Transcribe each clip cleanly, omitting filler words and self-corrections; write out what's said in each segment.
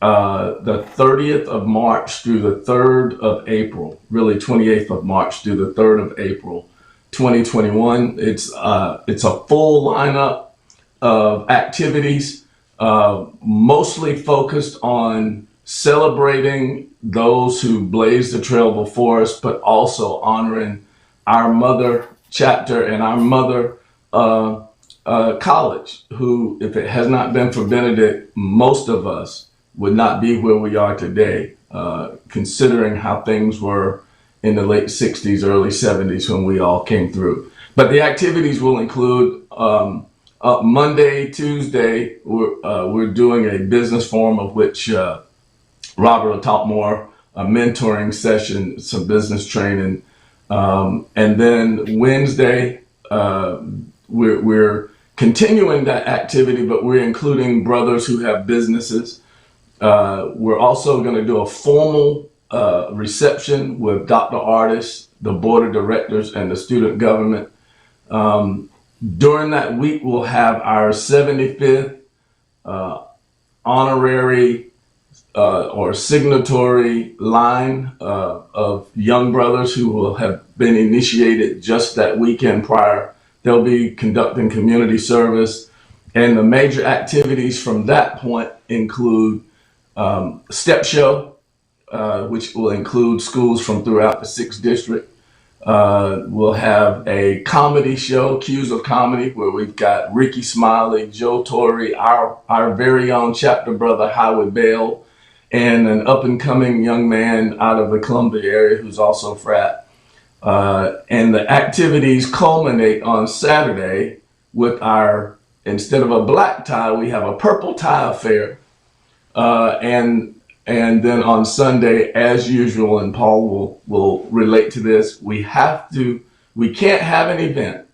the 30th of March through the 3rd of April, really 28th of March through the 3rd of April, 2021. It's a full lineup of activities, mostly focused on celebrating those who blazed the trail before us, but also honoring our mother chapter and our mother college, who, if it has not been for Benedict, most of us would not be where we are today, considering how things were in the late 60s, early 70s when we all came through. But the activities will include Monday, Tuesday, we're doing a business forum of which Robert will talk more, a mentoring session, some business training. And then Wednesday, we're continuing that activity, but we're including brothers who have businesses. We're also going to do a formal reception with Dr. Artis, the board of directors, and the student government. During that week, we'll have our 75th honorary or signatory line of young brothers who will have been initiated just that weekend prior. They'll be conducting community service, and the major activities from that point include step show, which will include schools from throughout the 6th district. We'll have a comedy show, Cues of Comedy, where we've got Ricky Smiley, Joe Torrey, our very own chapter brother, Howard Bell, and an up-and-coming young man out of the Columbia area who's also frat. And the activities culminate on Saturday with our, instead of a black tie, we have a purple tie affair. And then on Sunday, as usual, and Paul will relate to this, we can't have an event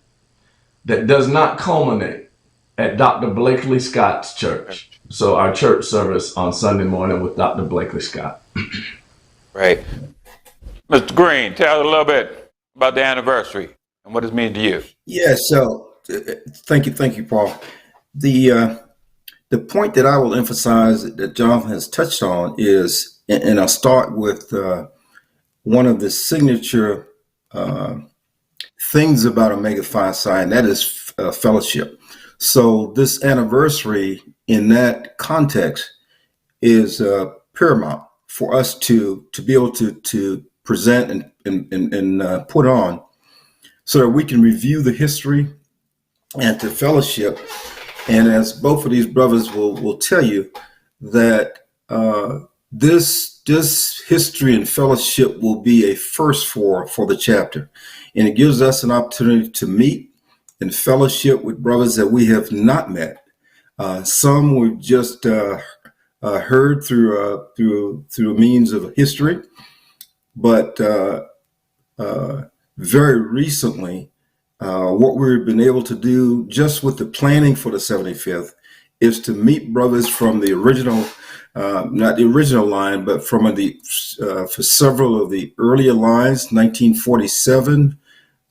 that does not culminate at Dr. Blakely Scott's church. So our church service on Sunday morning with Dr. Blakely Scott. Right. Mr. Green, tell us a little bit about the anniversary and what it means to you. Yeah, so thank you, Paul. The point that I will emphasize that Jonathan has touched on is, and I'll start with one of the signature things about Omega Phi Psi, and that is fellowship. So this anniversary in that context is paramount for us to be able to present and put on, so that we can review the history and to fellowship. And as both of these brothers will tell you, that this history and fellowship will be a first for the chapter, and it gives us an opportunity to meet and fellowship with brothers that we have not met. Some we've just heard through a means of history, but very recently, what we've been able to do just with the planning for the 75th is to meet brothers from the original, not the original line, but from for several of the earlier lines, 1947.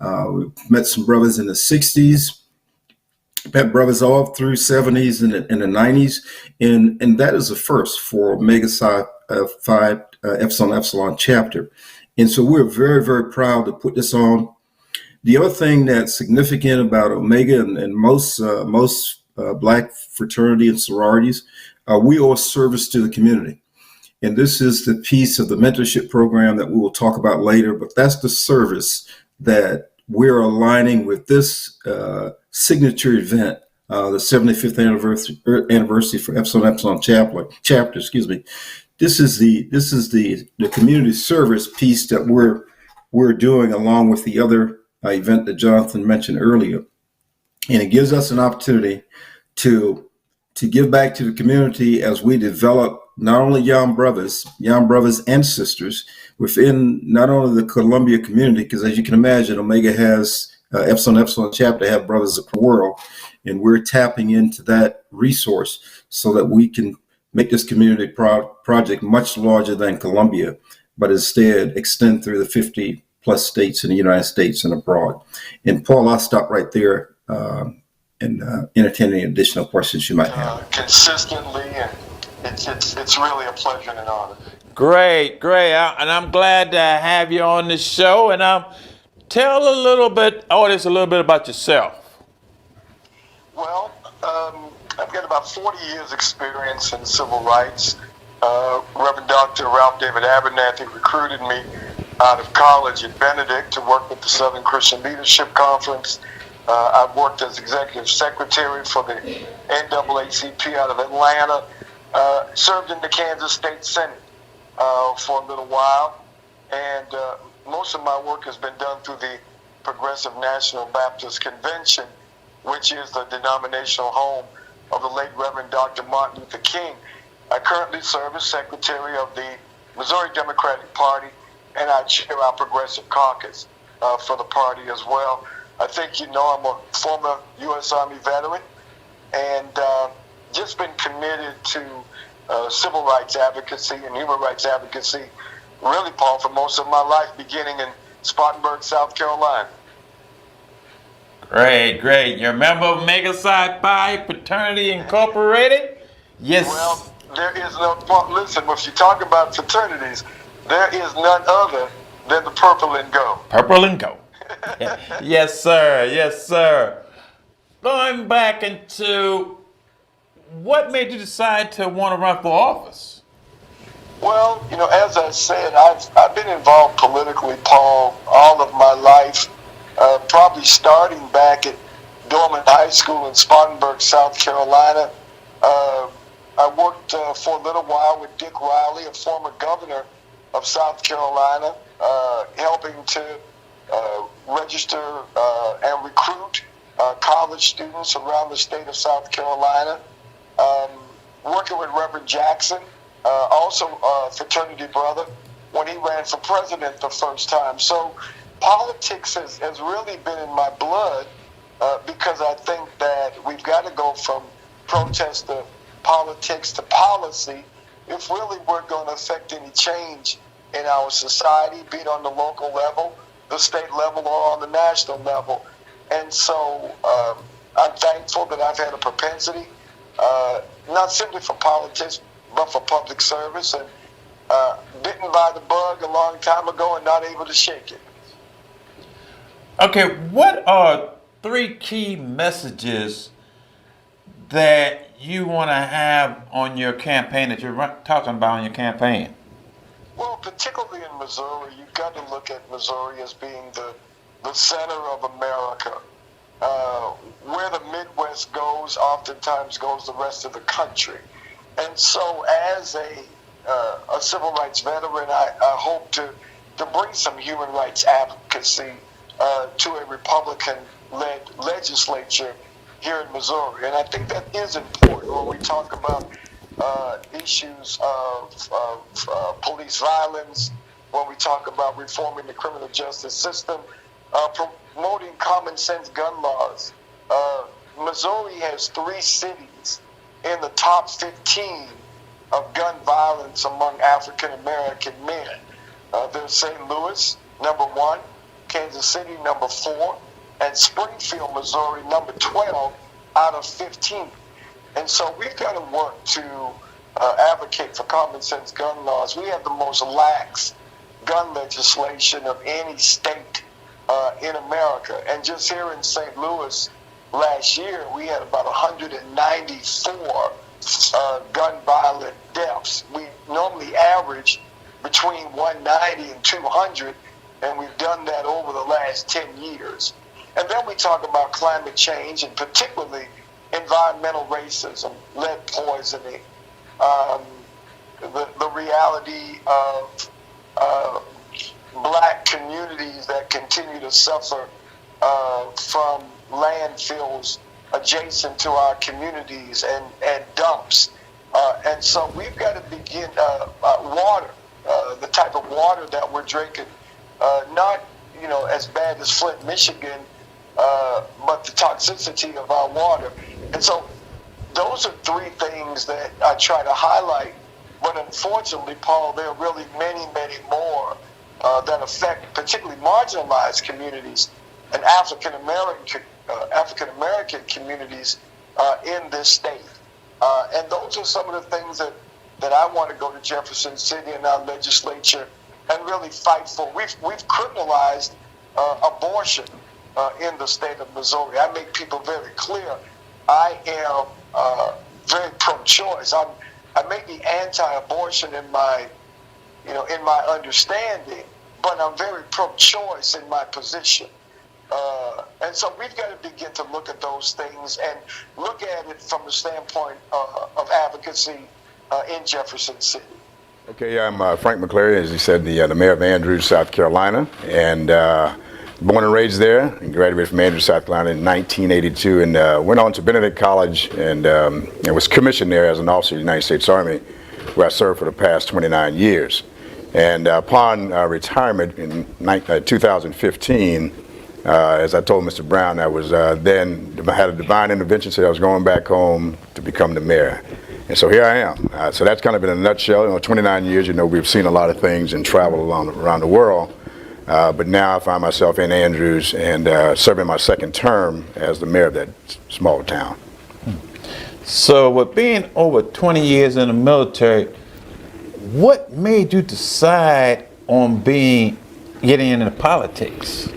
We've met some brothers in the 60s, met brothers all through 70s and the 90s. And that is a first for Omega Psi Phi Epsilon chapter. And so we're very, very proud to put this on. The other thing that's significant about Omega and most Black fraternity and sororities, we owe service to the community. And this is the piece of the mentorship program that we will talk about later, but that's the service that we're aligning with this signature event, the 75th anniversary for Epsilon chapter. Excuse me. This is the community service piece that we're doing along with the other event that Jonathan mentioned earlier, and it gives us an opportunity to give back to the community as we develop not only young brothers and sisters within not only the Columbia community, because as you can imagine, Omega has Epsilon chapter have brothers of the world, and we're tapping into that resource so that we can make this community project much larger than Columbia, but instead extend through the 50 plus states in the United States and abroad. And Paul, I'll stop right there and entertain any additional questions you might have. Consistently and it's really a pleasure and an honor. Great, great. And I'm glad to have you on the show. And tell audience a little bit about yourself. Well, I've got about 40 years experience in civil rights. Reverend Dr. Ralph David Abernathy recruited me out of college at Benedict to work with the Southern Christian Leadership Conference. I've worked as executive secretary for the NAACP out of Atlanta. Served in the Kansas State Senate for a little while. And most of my work has been done through the Progressive National Baptist Convention, which is the denominational home of the late Reverend Dr. Martin Luther King. I currently serve as secretary of the Missouri Democratic Party, and I chair our Progressive Caucus for the party as well. I think you know I'm a former U.S. Army veteran, and just been committed to civil rights advocacy and human rights advocacy, really, Paul, for most of my life, beginning in Spartanburg, South Carolina. Great, great. You're a member of Omega Psi Pi Fraternity Incorporated? Yes. Well, there is no, listen, if you talk about fraternities, there is none other than the Purple and Gold. Purple and Gold. Yes, sir. Yes, sir. Going back into what made you decide to want to run for office? Well, you know, as I said, I've been involved politically, Paul, all of my life. Probably starting back at Dorman High School in Spartanburg, South Carolina. I worked for a little while with Dick Riley, a former governor of South Carolina, helping to register and recruit college students around the state of South Carolina. Working with Reverend Jackson, also a fraternity brother, when he ran for president the first time. So politics has really been in my blood because I think that we've got to go from protest to politics to policy if really we're going to affect any change in our society, be it on the local level, the state level, or on the national level. And so I'm thankful that I've had a propensity, not simply for politics, but for public service, and bitten by the bug a long time ago and not able to shake it. Okay, what are 3 key messages that you want to have on your campaign, that you're talking about on your campaign? Well, particularly in Missouri, you've got to look at Missouri as being the center of America. Where the Midwest goes, oftentimes goes the rest of the country. And so as a civil rights veteran, I hope to bring some human rights advocacy to a Republican-led legislature here in Missouri. And I think that is important when we talk about issues of police violence, when we talk about reforming the criminal justice system, promoting common sense gun laws. Missouri has 3 cities in the top 15 of gun violence among African American men. There's St. Louis, number 1, Kansas City, number 4, and Springfield, Missouri, number 12 out of 15. And so we've got to work to advocate for common sense gun laws. We have the most lax gun legislation of any state in America. And just here in St. Louis last year, we had about 194 gun violent deaths. We normally average between 190 and 200, and we've done that over the last 10 years. And then we talk about climate change, and particularly environmental racism, lead poisoning, the reality of black communities that continue to suffer from landfills adjacent to our communities and dumps. And so we've got to begin water, the type of water that we're drinking, not as bad as Flint, Michigan, but the toxicity of our water. And so those are 3 things that I try to highlight. But unfortunately, Paul, there are really many, many more that affect particularly marginalized communities and African American communities in this state. And those are some of the things that that I want to go to Jefferson City and our legislature and really fight for. We've criminalized abortion in the state of Missouri. I make people very clear. I am very pro-choice. I may be anti-abortion in my understanding, but I'm very pro-choice in my position. And so we've got to begin to look at those things and look at it from the standpoint of advocacy in Jefferson City. Okay, I'm Frank McCleary, as you said, the mayor of Andrews, South Carolina, and born and raised there, and graduated from Andrews, South Carolina in 1982, and went on to Benedict College and was commissioned there as an officer of the United States Army, where I served for the past 29 years. And upon retirement in 2015, as I told Mr. Brown, I was then had a divine intervention, said I was going back home to become the mayor. And so here I am. So that's kind of in a nutshell. 29 years, we've seen a lot of things and traveled around the world. But now I find myself in Andrews and serving my second term as the mayor of that small town. So with being over 20 years in the military, what made you decide on getting into politics?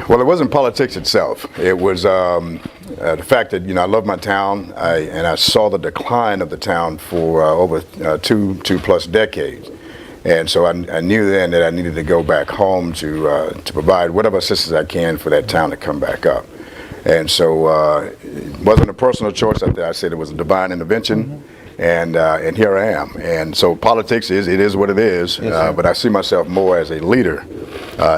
Well, it wasn't politics itself. It was the fact that I love my town, and I saw the decline of the town for over two plus decades, and so I knew then that I needed to go back home to provide whatever assistance I can for that town to come back up. And so it wasn't a personal choice. I said it was a divine intervention. And here I am. And so politics it is what it is. Yes, but I see myself more as a leader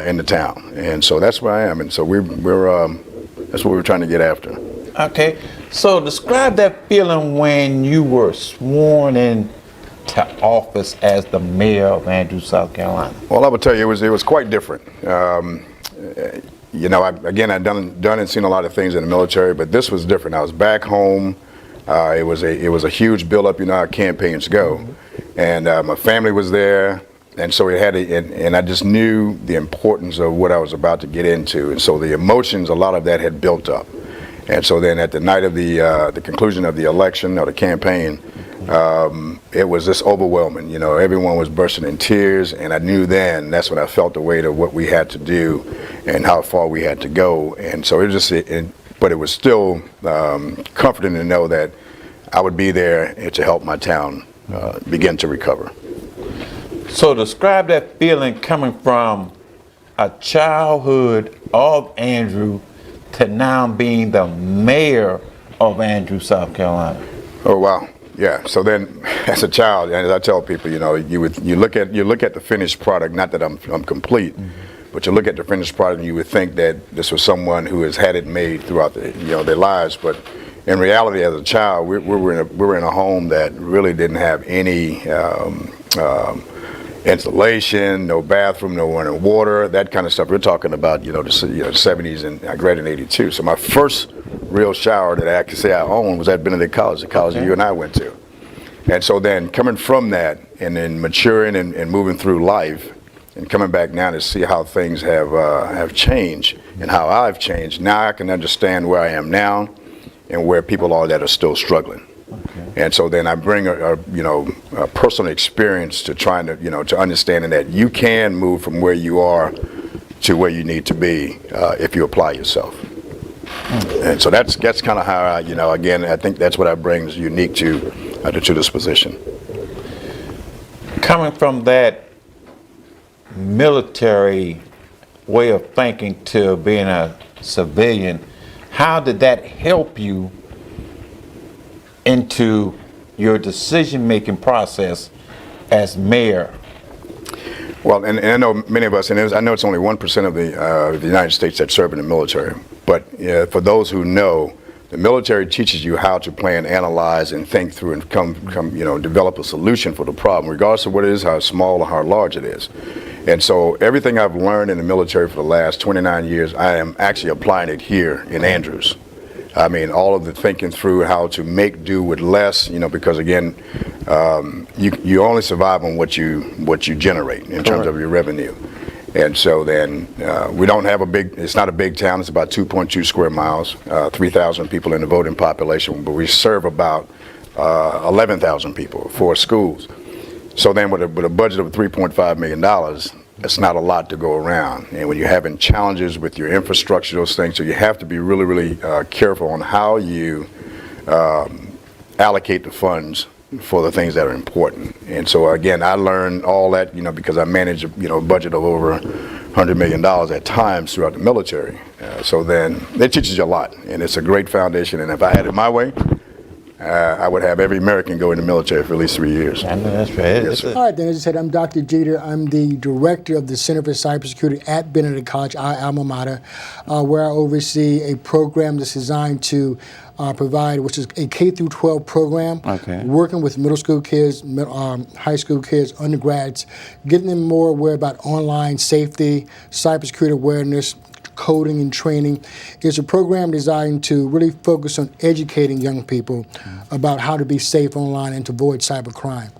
in the town, and so that's where I am. And so we're that's what we're trying to get after. Okay. So describe that feeling when you were sworn into office as the mayor of Andrews, South Carolina. Well, I would tell you it was quite different. I'd done and seen a lot of things in the military, but this was different. I was back home. It was a huge build-up, how campaigns go, and my family was there, and so and I just knew the importance of what I was about to get into, and so the emotions, a lot of that had built up, and so then at the night of the conclusion of the election or the campaign, it was just overwhelming. Everyone was bursting in tears, and I knew then that's when I felt the weight of what we had to do and how far we had to go, and so it was just. But it was still comforting to know that I would be there to help my town begin to recover. So describe that feeling coming from a childhood of Andrew to now being the mayor of Andrews, South Carolina. Oh wow, yeah. So then, as a child, and as I tell people, you look at the finished product. Not that I'm complete. But you look at the finished product and you would think that this was someone who has had it made throughout their lives. But in reality, as a child, we were in a home that really didn't have any insulation, no bathroom, no running water, that kind of stuff. We're talking about the 70s, and I graduated in '82. So my first real shower that I can say I owned was at Benedict College, the college that you and I went to. And so then coming from that and then maturing and moving through life, and coming back now to see how things have changed and how I've changed, now I can understand where I am now and where people are that are still struggling. Okay. And so then I bring a personal experience to trying to to understanding that you can move from where you are to where you need to be if you apply yourself. And so that's kind of how again I think that's what I bring is unique to this position. Coming from that military way of thinking to being a civilian, how did that help you into your decision-making process as mayor? Well, and I know many of us, and I know it's only 1% of the United States that serve in the military, but for those who know, the military teaches you how to plan, analyze, and think through and come develop a solution for the problem, regardless of what it is, how small or how large it is. And so everything I've learned in the military for the last 29 years, I am actually applying it here in Andrews. I mean, all of the thinking through how to make do with less, because again, you only survive on what you generate in terms of your revenue. And so then we don't have it's not a big town, it's about 2.2 square miles, 3,000 people in the voting population, but we serve about 11,000 people, 4 schools. So then with a budget of $3.5 million, that's not a lot to go around. And when you're having challenges with your infrastructure, those things, so you have to be really, really careful on how you allocate the funds for the things that are important. And so again, I learned all that, because I manage, a budget of over $100 million at times throughout the military. So then it teaches you a lot, and it's a great foundation. And if I had it my way, I would have every American go in the military for at least 3 years. I know that's right. Yes, sir. All right, then, as I said, I'm Dr. Jeter. I'm the director of the Center for Cybersecurity at Benedict College, our alma mater, where I oversee a program that's designed to provide, which is a K through 12 program, working with middle school kids, high school kids, undergrads, getting them more aware about online safety, cybersecurity awareness, coding and training. It's a program designed to really focus on educating young people about how to be safe online and to avoid cybercrime.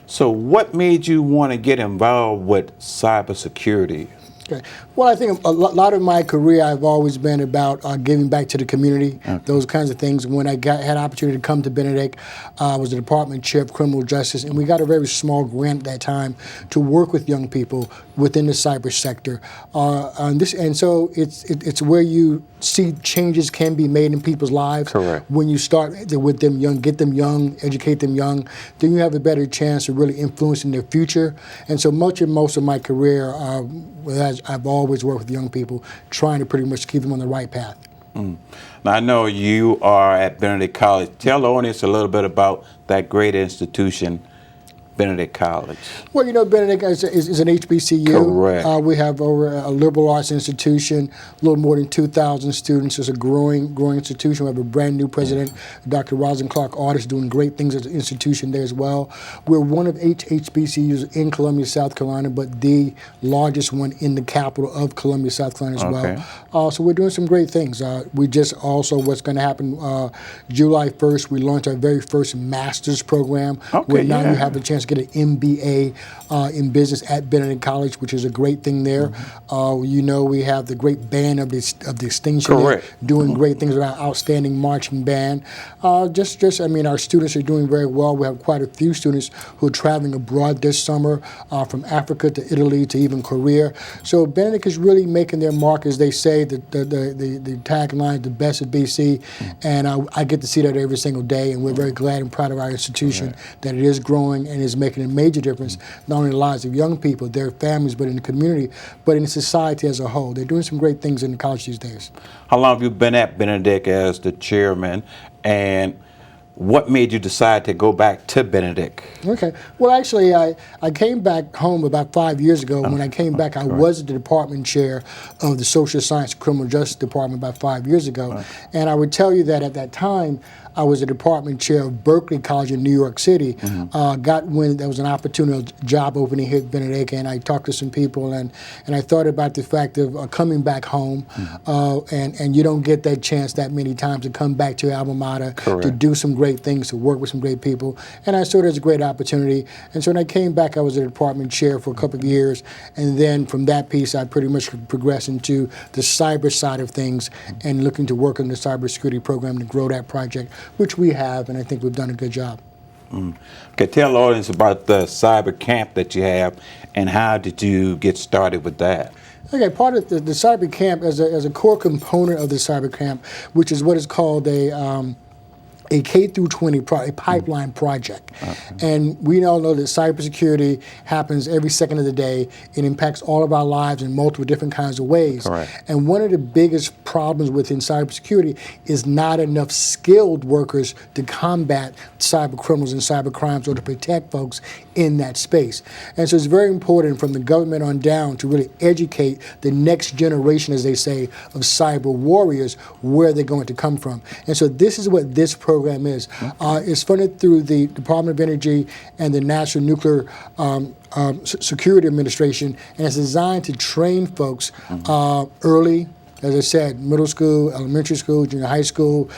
So what made you want to get involved with cybersecurity? Okay. Well, I think a lot of my career, I've always been about giving back to the community, those kinds of things. When I had an opportunity to come to Benedict, I was the department chair of criminal justice, and we got a very small grant at that time to work with young people within the cyber sector. And so it's where you see changes can be made in people's lives. Correct. When you start with them young, get them young, educate them young, then you have a better chance of really influencing their future. And so most of my career, I've always worked with young people, trying to pretty much keep them on the right path. Now, I know you are at Benedict College. Tell the audience a little bit about that great institution, Benedict College. Well, Benedict is an HBCU. Correct. We have over a liberal arts institution, a little more than 2,000 students. It's a growing institution. We have a brand new president, Dr. Rosalind Clark Artis, doing great things at the institution there as well. We're one of 8 HBCUs in Columbia, South Carolina, but the largest one in the capital of Columbia, South Carolina as well. So we're doing some great things. We just also, what's going to happen, July 1st, we launched our very first master's program, where now you have a chance to get an MBA in business at Benedict College, which is a great thing there. We have the great band of distinction there, doing great things with our outstanding marching band. Our students are doing very well. We have quite a few students who are traveling abroad this summer, from Africa to Italy to even Korea. So Benedict is really making their mark, as they say, the tagline, the best of BC, and I get to see that every single day, and we're very glad and proud of our institution that it is growing and is making a major difference, not only in the lives of young people, their families, but in the community, but in society as a whole. They're doing some great things in the college these days. How long have you been at Benedict as the chairman, and what made you decide to go back to Benedict? Okay. Well, actually, I came back home about 5 years ago. When I came back, I was the department chair of the Social Science and Criminal Justice Department about 5 years ago. And I would tell you that at that time, I was a department chair of Berkeley College in New York City. Got when there was an opportunity, job opening here at Benedict, and I talked to some people, and I thought about the fact of coming back home, and you don't get that chance that many times to come back to your alma mater, to do some great things, to work with some great people, and I saw it as a great opportunity. And so when I came back, I was a department chair for a couple of years, and then from that piece, I pretty much progressed into the cyber side of things and looking to work on the cybersecurity program to grow that project, which we have, and I think we've done a good job. Okay, tell the audience about the cyber camp that you have, and how did you get started with that? Okay, part of the cyber camp as a core component of the cyber camp, which is what is called a K through 20 a pipeline project. And we all know that cybersecurity happens every second of the day. It impacts all of our lives in multiple different kinds of ways. And one of the biggest problems within cybersecurity is not enough skilled workers to combat cyber criminals and cyber crimes, or to protect folks in that space. And so it's very important from the government on down to really educate the next generation, as they say, of cyber warriors, where they're going to come from. And so this is what this program is. It's funded through the Department of Energy and the National Nuclear Security Administration, and it's designed to train folks early, as I said, middle school, elementary school, junior high school.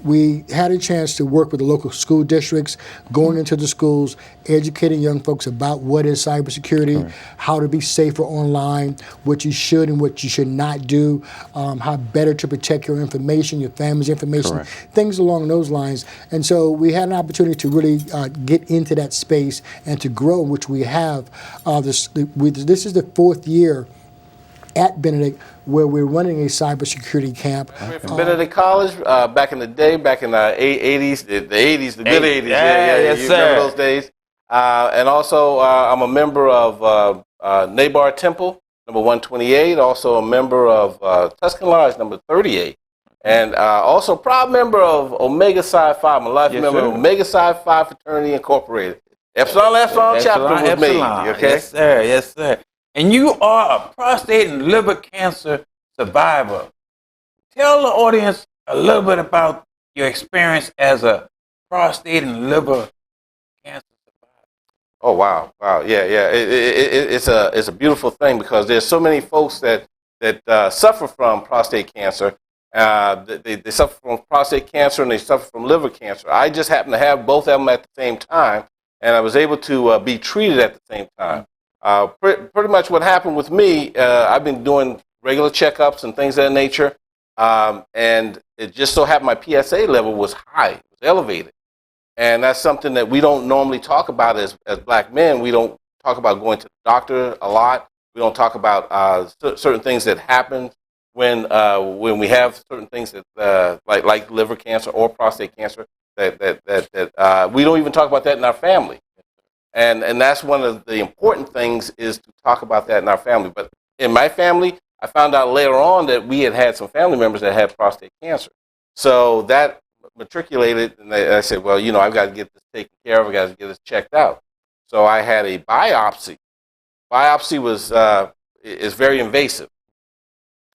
We had a chance to work with the local school districts, going into the schools, educating young folks about what is cybersecurity, how to be safer online, what you should and what you should not do, how better to protect your information, your family's information, things along those lines. And so we had an opportunity to really get into that space and to grow, which we have. This is the 4th year at Benedict where we're running a cybersecurity camp. From Benedict College, back in the day, back in the 80s, the 80s, the good 80s. Yes, you sir. remember those days? And also, I'm a member of Nabar Temple, number 128, also a member of Tuscan Lodge, number 38. And also proud member of Omega Psi Phi. I'm a life member of Omega Psi Phi Fraternity Incorporated. Epsilon chapter was made. Okay? Yes, sir. Yes, sir. And you are a prostate and liver cancer survivor. Tell the audience a little bit about your experience as a prostate and liver cancer survivor. Oh wow, yeah. It's a beautiful thing because there's so many folks that suffer from prostate cancer. They suffer from prostate cancer and they suffer from liver cancer. I just happen to have both of them at the same time, and I was able to be treated at the same time. Pretty much what happened with me, I've been doing regular checkups and things of that nature, and it just so happened my PSA level was high, it was elevated. And that's something that we don't normally talk about as black men. We don't talk about going to the doctor a lot. We don't talk about certain things that happen when we have certain things that like liver cancer or prostate cancer that we don't even talk about that in our family. And that's one of the important things is to talk about that in our family. But in my family, I found out later on that we had some family members that had prostate cancer. So that matriculated, and I said, well, I've got to get this taken care of. I've got to get this checked out. So I had a biopsy. Biopsy is very invasive.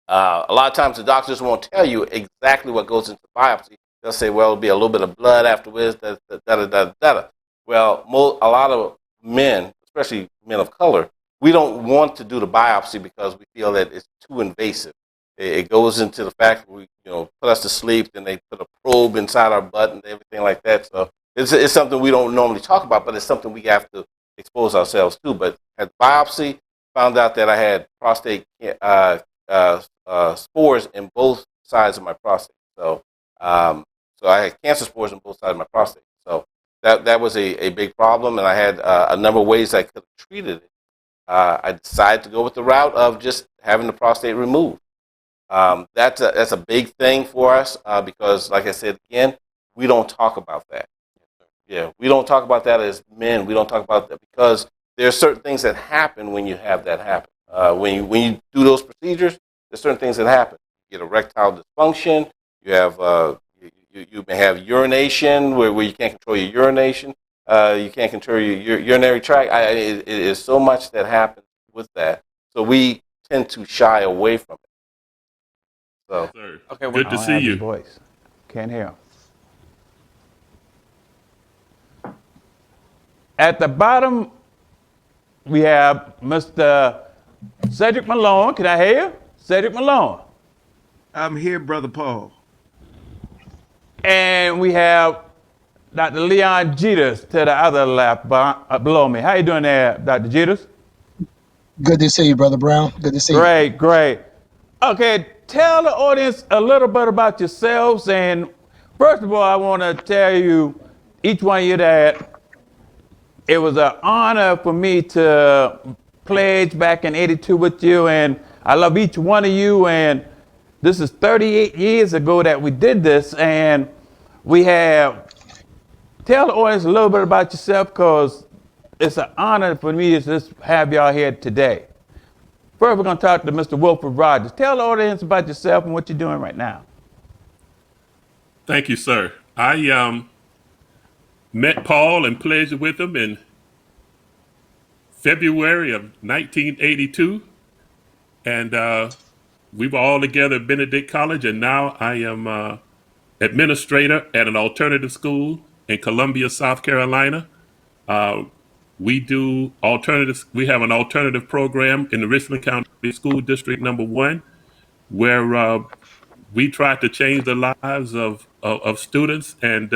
A lot of times the doctors won't tell you exactly what goes into the biopsy. They'll say, well, it'll be a little bit of blood afterwards, da-da-da-da-da. Well, a lot of men, especially men of color, we don't want to do the biopsy because we feel that it's too invasive. It goes into the fact that we, put us to sleep, then they put a probe inside our butt and everything like that. So it's something we don't normally talk about, but it's something we have to expose ourselves to. But at the biopsy, found out that I had prostate spores in both sides of my prostate. So I had cancer spores in both sides of my prostate. So that was a big problem, and I had a number of ways I could have treated it. I decided to go with the route of just having the prostate removed. That's a big thing for us because, like I said again, we don't talk about that. Yeah, we don't talk about that as men. We don't talk about that because there are certain things that happen when you have that happen. When you do those procedures, there's certain things that happen. You get erectile dysfunction. You have you may have urination where you can't control your urination. You can't control your urinary tract. It is so much that happens with that. So we tend to shy away from it. So, Sir, Okay, good to see you. Voice. Can't hear. At the bottom, we have Mr. Cedric Malone. Can I hear you? Cedric Malone. I'm here, Brother Paul. And we have Dr. Leon Jeters to the other left below me. How you doing there, Dr. Jeters? Good to see you, Brother Brown. Good to see you. Great. Okay, tell the audience a little bit about yourselves. And first of all, I want to tell you, each one of you, that it was an honor for me to pledge back in '82 with you. And I love each one of you. And this is 38 years ago that we did this. And we have, tell the audience a little bit about yourself because it's an honor for me to just have y'all here today. First, we're going to talk to Mr. Wilford Rogers. Tell the audience about yourself and what you're doing right now. Thank you, sir. I met Paul and pledged with him in February of 1982, and we were all together at Benedict College, and now I am administrator at an alternative school in Columbia, South Carolina. We do alternatives. We have an alternative program in the Richland County School District number 1. where we try to change the lives of students and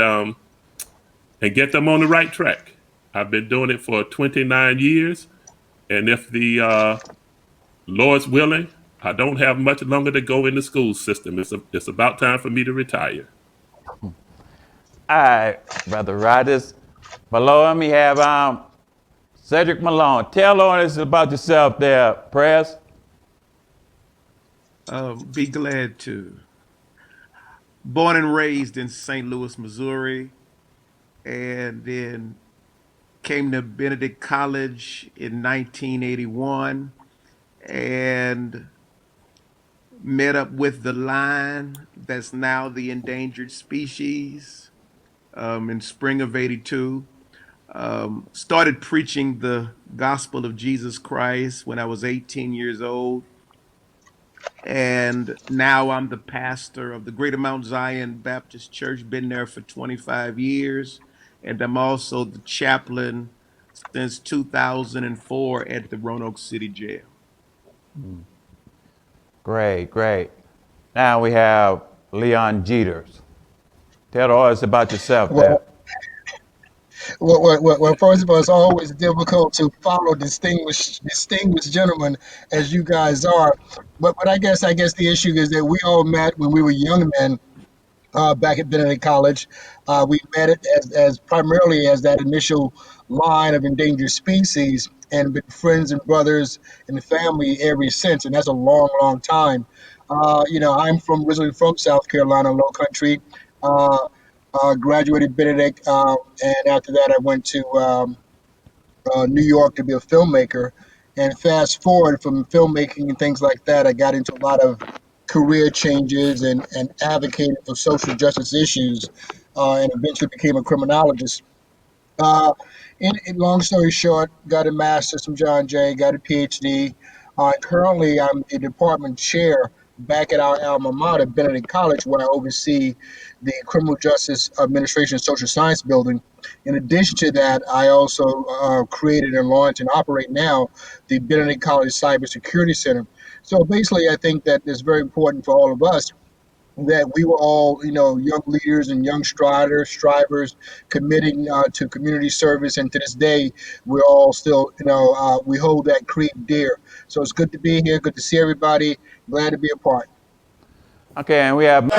get them on the right track. I've been doing it for 29 years, and if the Lord's willing, I don't have much longer to go in the school system. It's about time for me to retire. All right, Brother Rogers. Below him, we have Cedric Malone. Tell us about yourself there, Press. Be glad to. Born and raised in St. Louis, Missouri, and then came to Benedict College in 1981 and met up with the line that's now the endangered species in spring of 82. Started preaching the gospel of Jesus Christ when I was 18 years old. And now I'm the pastor of the Greater Mount Zion Baptist Church, been there for 25 years. And I'm also the chaplain since 2004 at the Roanoke City Jail. Great, great. Now we have Leon Jeters. Tell us about yourself there. Well, first of all, it's always difficult to follow distinguished gentlemen as you guys are. But I guess the issue is that we all met when we were young men back at Benedict College. We met it as primarily as that initial line of endangered species and been friends and brothers and family ever since. And that's a long, long time. I'm originally from South Carolina, Low Country. Uh, Graduated Benedict, and after that, I went to New York to be a filmmaker. And fast forward from filmmaking and things like that, I got into a lot of career changes and advocating for social justice issues, and eventually became a criminologist. Uh, in long story short, got a master's from John Jay, got a PhD. Currently, I'm the department chair back at our alma mater, Benedict College, where I oversee the Criminal Justice Administration Social Science Building. In addition to that, I also created and launched and operate now the Benedict College Cybersecurity Center. So basically, I think that it's very important for all of us that we were all, young leaders and young strivers committing to community service. And to this day, we're all still, we hold that creed dear. So it's good to be here. Good to see everybody. Glad to be a part. Okay, and we have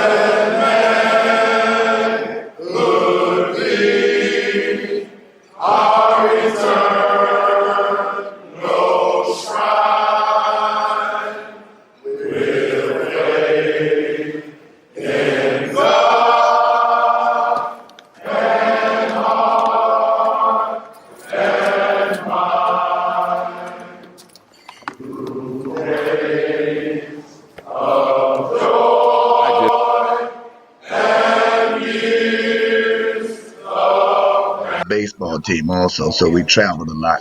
baseball team also, so we traveled a lot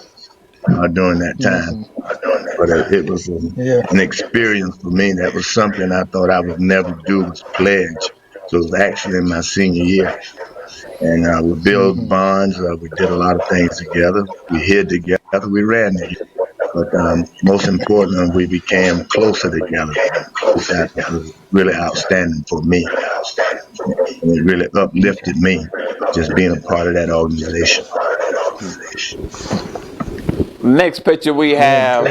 during that time. But it was an experience for me. That was something I thought I would never do, was pledge. So it was actually in my senior year. And we built bonds. We did a lot of things together. We hid together. We ran together. But most importantly, we became closer together, which was really outstanding for me. And it really uplifted me, just being a part of that organization. next picture we have